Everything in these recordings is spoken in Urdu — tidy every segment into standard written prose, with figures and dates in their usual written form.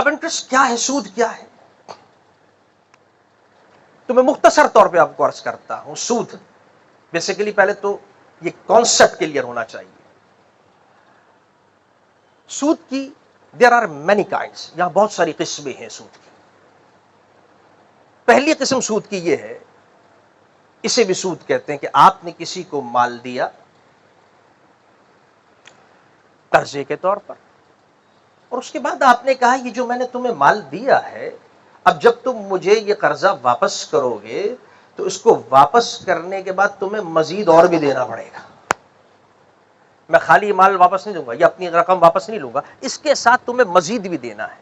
اب انٹرسٹ کیا ہے، سود کیا ہے؟ تو میں مختصر طور پہ آپ کو عرض کرتا ہوں. سود بیسیکلی پہلے تو یہ کانسیپٹ کلیئر ہونا چاہیے. سود کی دیر آر مینی کائنڈس، یہاں بہت ساری قسمیں ہیں سود کی. پہلی قسم سود کی یہ ہے، اسے بھی سود کہتے ہیں، کہ آپ نے کسی کو مال دیا قرضے کے طور پر، اور اس کے بعد آپ نے کہا یہ جو میں نے تمہیں مال دیا ہے، اب جب تم مجھے یہ قرضہ واپس کرو گے تو اس کو واپس کرنے کے بعد تمہیں مزید اور بھی دینا پڑے گا. میں خالی مال واپس نہیں دوں گا، یہ اپنی رقم واپس نہیں لوں گا، اس کے ساتھ تمہیں مزید بھی دینا ہے.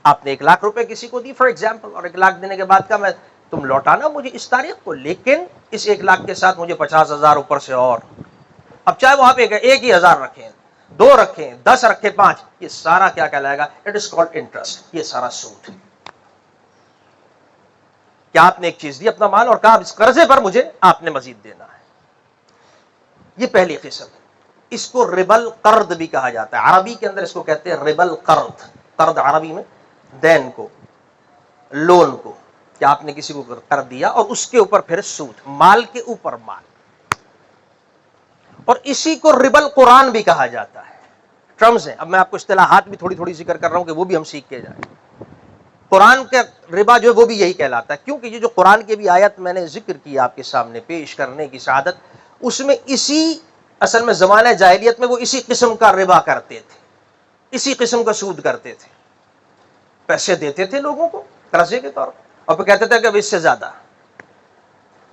آپ نے 1,00,000 روپے کسی کو دی فار ایگزامپل، اور 1,00,000 دینے کے بعد کہا میں تم لوٹانا مجھے اس تاریخ کو، لیکن اس 1,00,000 کے ساتھ مجھے 50,000 اوپر سے اور. اب چاہے وہاں پہ ایک ہی 1,000 رکھیں، 2 رکھیں، 10 رکھیں، 5، یہ سارا کیا کہلائے گا؟ It is called interest. یہ سارا سود. کیا آپ نے ایک چیز دی اپنا مال، اور کہا اس قرضے پر مجھے آپ نے مزید دینا ہے. یہ پہلی قسم ہے. اس کو ربل قرض بھی کہا جاتا ہے. عربی کے اندر اس کو کہتے ہیں ربل قرض. قرض عربی میں دین کو، لون کو، کہ آپ نے کسی کو کر دیا اور اس کے اوپر پھر سود، مال کے اوپر مال. اور اسی کو ربل قرآن بھی کہا جاتا ہے. ٹرمز ہیں، اب میں آپ کو اصطلاحات بھی تھوڑی تھوڑی ذکر کر رہا ہوں کہ وہ بھی ہم سیکھ کے جائیں. قرآن کا ربا جو ہے وہ بھی یہی کہلاتا ہے، کیونکہ یہ جو قرآن کی بھی آیت میں نے ذکر کی آپ کے سامنے پیش کرنے کی سعادت، اس میں اسی اصل میں زمانہ جاہلیت میں وہ اسی قسم کا ربا کرتے تھے، اسی قسم کا سود کرتے تھے. پیسے دیتے تھے لوگوں کو قرضے کے طور پر، اور پھر کہتے تھے کہ اب اس سے زیادہ.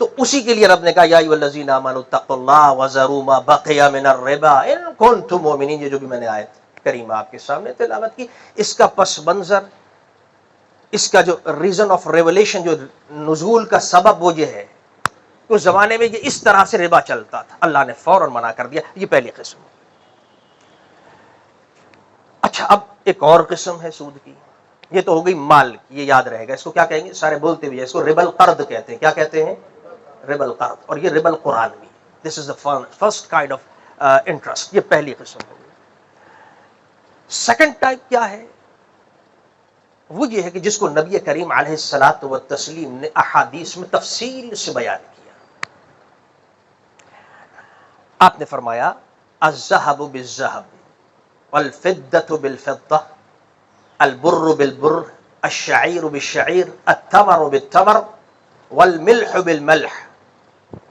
تو اسی کے لیے رب نے کہا یا ایھا الذین آمنوا اتقوا اللہ وذروا ما بقی من الربا ان کنتم مؤمنین. یہ جو بھی میں نے آیت کریمہ آپ کے سامنے تلاوت کی، اس کا پس منظر، اس کا جو ریزن آف ریولیشن، جو نزول کا سبب، وہ یہ ہے کہ اس زمانے میں یہ اس طرح سے ربا چلتا تھا. اللہ نے فوراً منع کر دیا. یہ پہلی قسم. اچھا، اب ایک اور قسم ہے سود کی. یہ تو ہو گئی مال کی، یہ یاد رہے گا. اس کو کیا کہیں گے؟ سارے بولتے بھی ہیں، اس کو ربل قرض کہتے ہیں. کیا کہتے ہیں؟ ربل قرض. اور یہ ربل قرآن بھی. This is the first kind of interest. یہ پہلی قسم ہوگی. سیکنڈ ٹائپ کیا ہے؟ وہ یہ ہے کہ جس کو نبی کریم علیہ الصلوۃ والتسلیم نے احادیث میں تفصیل سے بیان کیا. آپ نے فرمایا الذهب بالذهب والفضة بالفضة البر بالبر الشعير بالشعير التمر بالتمر والملح بالملح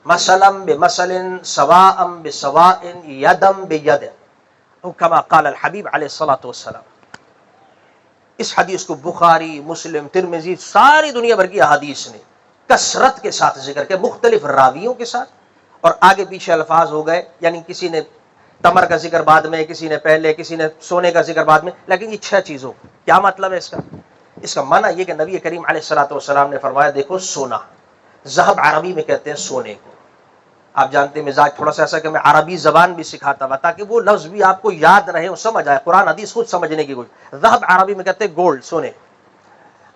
مثلا بمثل سواء بسواء يدا بيد او كما قال الحبيب علیہ الصلوۃ والسلام. اس حدیث کو بخاری، مسلم، ترمذی، ساری دنیا بھر کی احادیث نے کثرت کے ساتھ ذکر کیا، مختلف راویوں کے ساتھ، اور آگے پیچھے الفاظ ہو گئے. یعنی کسی نے تمر کا ذکر بعد میں، کسی نے پہلے، کسی نے سونے کا ذکر بعد میں، لیکن یہ 6 چیزوں. کیا مطلب ہے اس کا؟ اس کا معنی یہ کہ نبی کریم علیہ الصلوۃ والسلام نے فرمایا دیکھو سونا، ذهب عربی میں کہتے ہیں سونے کو. آپ جانتے ہیں مزاج تھوڑا سا ایسا کہ میں عربی زبان بھی سکھاتا ہوا تاکہ وہ لفظ بھی آپ کو یاد رہے اور سمجھ آئے، قرآن حدیث خود سمجھنے کی کوشش. ذهب عربی میں کہتے ہیں گولڈ، سونے.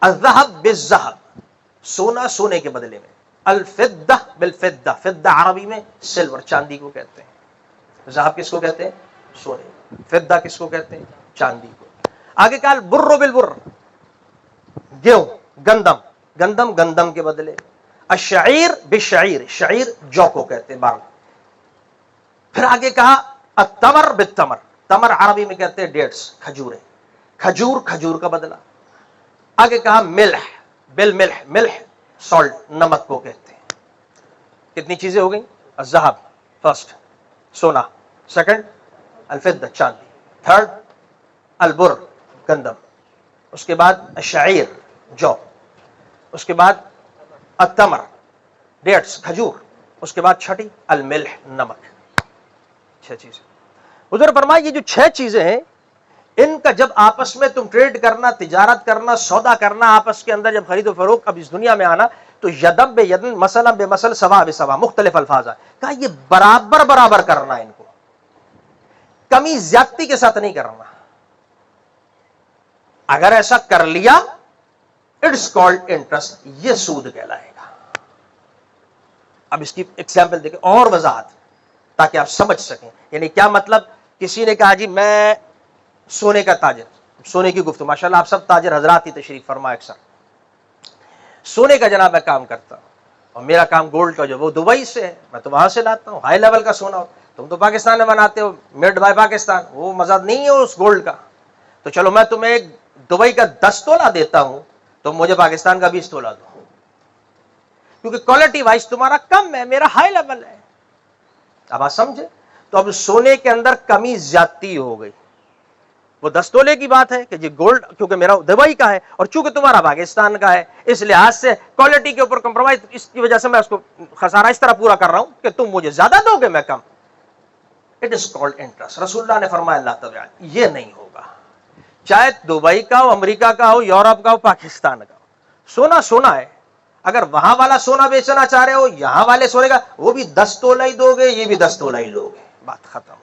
الذهب بالذهب، سونا سونے کے بدلے میں. الفضة بالفضة، فضة عربی میں سلور، چاندی کو کہتے ہیں. ذهب کس کو کہتے ہیں؟ سونے. فضة کس کو کہتے ہیں؟ چاندی کو. آگے کہا البر بالبر، گیہوں، گندم، گندم گندم کے بدلے. الشعیر بالشعیر، شعیر جو کو کہتے ہیں، بارل. پھر آگے کہا التمر بالتمر، تمر عربی میں کہتے ہیں ڈیٹس، کھجوریں، کھجور کھجور کا بدلہ. آگے کہا ملح بالملح، ملح سالٹ، نمک کو کہتے ہیں. کتنی چیزیں ہو گئیں؟ الذهب فرسٹ، سونا. سیکنڈ الفضة، چاندی. تھرڈ البر، گندم. اس کے بعد الشعیر، جو. اس کے بعد التمر، ڈیٹس، کھجور. اس کے بعد چھٹی الملح، نمک. 6 چیزیں. حضور فرمایا یہ جو 6 چیزیں ہیں، ان کا جب آپس میں تم ٹریڈ کرنا، تجارت کرنا، سودا کرنا، آپس کے اندر جب خرید و فروخت، اب اس دنیا میں آنا، تو یدم بے یدن، مثلا بے مثل، سوا بے سوا، مختلف الفاظ ہے. کہا یہ برابر برابر کرنا، ان کو کمی زیادتی کے ساتھ نہیں کرنا. اگر ایسا کر لیا اٹس کالڈ انٹرسٹ، یہ سود کہلائے گا. اب اس کی ایگزامپل دیکھیں اور وضاحت تاکہ آپ سمجھ سکیں. یعنی کیا مطلب؟ کسی نے کہا جی میں سونے کا تاجر، سونے کی گفتگو، ماشاءاللہ آپ سب تاجر حضرات ہی تشریف فرما اکثر. سونے کا جناب میں کام کرتا ہوں، اور میرا کام گولڈ کا جو وہ دبئی سے ہے، میں تو وہاں سے لاتا ہوں ہائی لیول کا سونا ہو. تم تو پاکستان میں بناتے ہو، میڈ بائی پاکستان، وہ مزہ نہیں ہے اس گولڈ کا. تو چلو میں تمہیں ایک دبئی کا 10 تولہ دیتا ہوں، تم مجھے پاکستان کا 20 تولہ دو، کیونکہ کوالٹی وائز تمہارا کم ہے، میرا ہائی لیول ہے. اب آپ سمجھے؟ تو اب سونے کے اندر کمی زیادتی ہو گئی. وہ 10 تولے کی بات ہے کہ جی گولڈ کیونکہ میرا دبئی کا ہے اور چونکہ تمہارا پاکستان کا ہے، اس لحاظ سے کوالٹی کے اوپر کمپرومائز، اس کی وجہ سے میں اس کو خسارہ اس طرح پورا کر رہا ہوں کہ تم مجھے زیادہ دو گے میں کم. It is called interest. رسول اللہ نے فرمایا اللہ تعالیٰ یہ نہیں ہوگا، چاہے دبئی کا ہو، امریکہ کا ہو، یورپ کا ہو، پاکستان کا ہو. سونا سونا ہے. اگر وہاں والا سونا بیچنا چاہ رہے ہو، یہاں والے سونے کا وہ بھی 10 تولہ ہی دو گے، یہ بھی 10 تولہ ہی لو گے، بات ختم.